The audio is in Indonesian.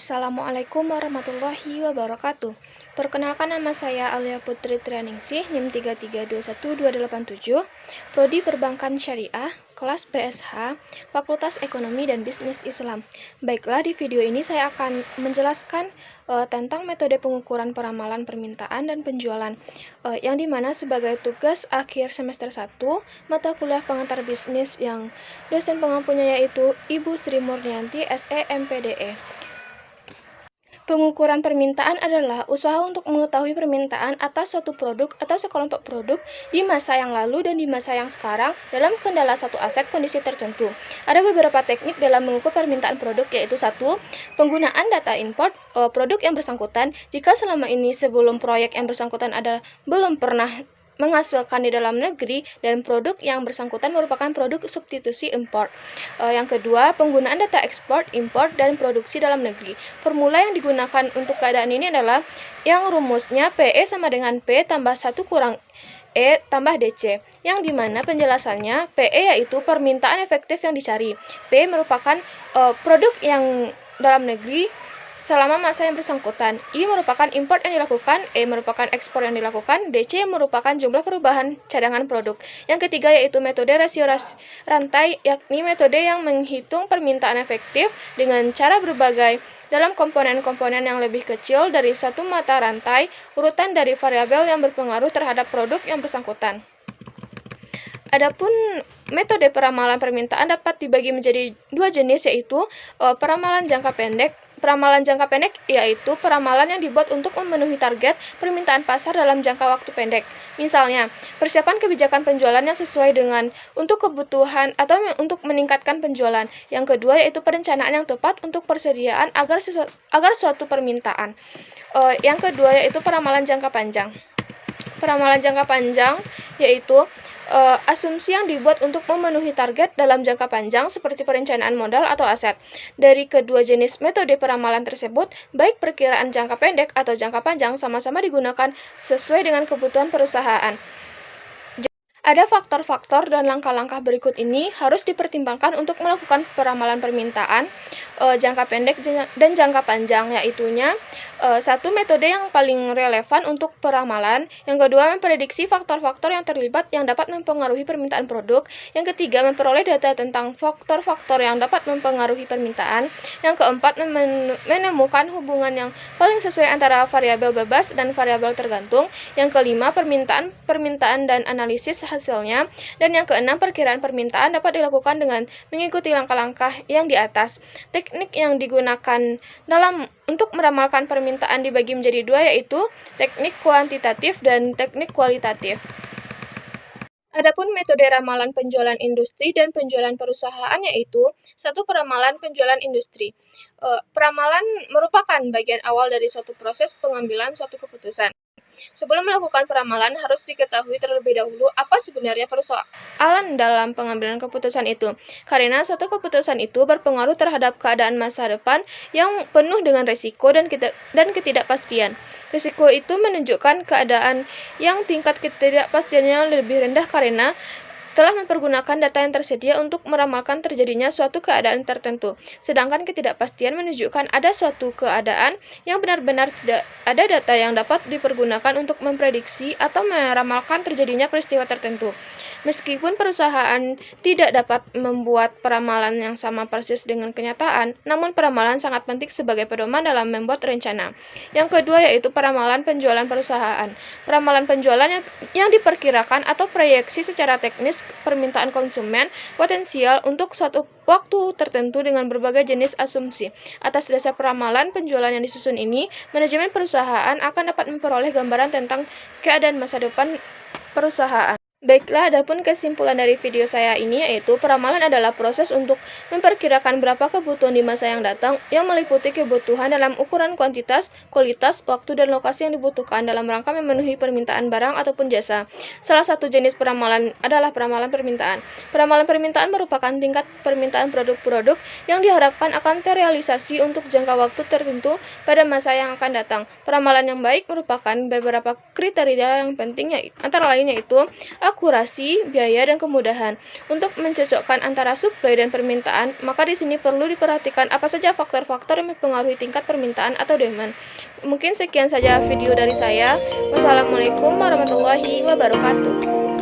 Assalamualaikum warahmatullahi wabarakatuh. Perkenalkan, nama saya Alia Putri Trianingsih, NIM 3321287, Prodi Perbankan Syariah, kelas BSH, Fakultas Ekonomi dan Bisnis Islam. Baiklah, di video ini saya akan menjelaskan tentang metode pengukuran peramalan permintaan dan penjualan, yang dimana sebagai tugas akhir semester 1 mata kuliah pengantar bisnis yang dosen pengampunya yaitu Ibu Sri Murnianti, SE MPDE. Pengukuran permintaan adalah usaha untuk mengetahui permintaan atas suatu produk atau sekelompok produk di masa yang lalu dan di masa yang sekarang dalam kendala satu aset kondisi tertentu. Ada beberapa teknik dalam mengukur permintaan produk, yaitu 1. Penggunaan data import produk yang bersangkutan jika selama ini sebelum proyek yang bersangkutan belum pernah menghasilkan di dalam negeri dan produk yang bersangkutan merupakan produk substitusi impor. Yang kedua, penggunaan data ekspor, impor, dan produksi dalam negeri. Formula yang digunakan untuk keadaan ini adalah yang rumusnya PE sama dengan P tambah 1 kurang E tambah DC, yang dimana penjelasannya PE yaitu permintaan efektif yang dicari, P merupakan produk yang dalam negeri selama masa yang bersangkutan, I merupakan import yang dilakukan, E merupakan ekspor yang dilakukan, DC merupakan jumlah perubahan cadangan produk. Yang ketiga yaitu metode rasio rantai, yakni metode yang menghitung permintaan efektif dengan cara berbagai dalam komponen-komponen yang lebih kecil dari satu mata rantai, urutan dari variabel yang berpengaruh terhadap produk yang bersangkutan. Adapun metode peramalan permintaan dapat dibagi menjadi dua jenis, yaitu peramalan jangka pendek. Peramalan jangka pendek yaitu peramalan yang dibuat untuk memenuhi target permintaan pasar dalam jangka waktu pendek. Misalnya, persiapan kebijakan penjualan yang sesuai dengan untuk kebutuhan atau untuk meningkatkan penjualan. Yang kedua yaitu perencanaan yang tepat untuk persediaan agar suatu permintaan. Yang kedua yaitu peramalan jangka panjang. Peramalan jangka panjang yaitu asumsi yang dibuat untuk memenuhi target dalam jangka panjang seperti perencanaan modal atau aset. Dari kedua jenis metode peramalan tersebut, baik perkiraan jangka pendek atau jangka panjang sama-sama digunakan sesuai dengan kebutuhan perusahaan. Ada faktor-faktor dan langkah-langkah berikut ini harus dipertimbangkan untuk melakukan peramalan permintaan jangka pendek dan jangka panjang, yaitunya 1. Metode yang paling relevan untuk peramalan. Yang kedua, memprediksi faktor-faktor yang terlibat yang dapat mempengaruhi permintaan produk. Yang ketiga, memperoleh data tentang faktor-faktor yang dapat mempengaruhi permintaan. Yang keempat, menemukan hubungan yang paling sesuai antara variabel bebas dan variabel tergantung. Yang kelima, permintaan dan analisis hasilnya. Dan yang keenam, perkiraan permintaan dapat dilakukan dengan mengikuti langkah-langkah yang di atas. Teknik yang digunakan untuk meramalkan permintaan dibagi menjadi dua, yaitu teknik kuantitatif dan teknik kualitatif. Adapun metode ramalan penjualan industri dan penjualan perusahaan yaitu 1. Peramalan penjualan industri. Peramalan merupakan bagian awal dari suatu proses pengambilan suatu keputusan. Sebelum melakukan peramalan, harus diketahui terlebih dahulu apa sebenarnya persoalan dalam pengambilan keputusan itu. Karena suatu keputusan itu berpengaruh terhadap keadaan masa depan yang penuh dengan risiko dan ketidakpastian. Risiko itu menunjukkan keadaan yang tingkat ketidakpastiannya lebih rendah karena telah mempergunakan data yang tersedia untuk meramalkan terjadinya suatu keadaan tertentu. Sedangkan ketidakpastian menunjukkan ada suatu keadaan yang benar-benar tidak ada data yang dapat dipergunakan untuk memprediksi atau meramalkan terjadinya peristiwa tertentu. Meskipun perusahaan tidak dapat membuat peramalan yang sama persis dengan kenyataan, namun peramalan sangat penting sebagai pedoman dalam membuat rencana. Yang kedua yaitu peramalan penjualan perusahaan. Peramalan penjualan yang diperkirakan atau proyeksi secara teknis permintaan konsumen potensial untuk suatu waktu tertentu dengan berbagai jenis asumsi. Atas dasar peramalan penjualan yang disusun ini, manajemen perusahaan akan dapat memperoleh gambaran tentang keadaan masa depan perusahaan. Baiklah, adapun kesimpulan dari video saya ini yaitu peramalan adalah proses untuk memperkirakan berapa kebutuhan di masa yang datang yang meliputi kebutuhan dalam ukuran kuantitas, kualitas, waktu, dan lokasi yang dibutuhkan dalam rangka memenuhi permintaan barang ataupun jasa. Salah satu jenis peramalan adalah peramalan permintaan. Peramalan permintaan merupakan tingkat permintaan produk-produk yang diharapkan akan terrealisasi untuk jangka waktu tertentu pada masa yang akan datang. Peramalan yang baik merupakan beberapa kriteria yang penting, antara lain yaitu akurasi, biaya, dan kemudahan. Untuk mencocokkan antara supply dan permintaan, maka di sini perlu diperhatikan apa saja faktor-faktor yang mempengaruhi tingkat permintaan atau demand. Mungkin sekian saja video dari saya. Wassalamualaikum warahmatullahi wabarakatuh.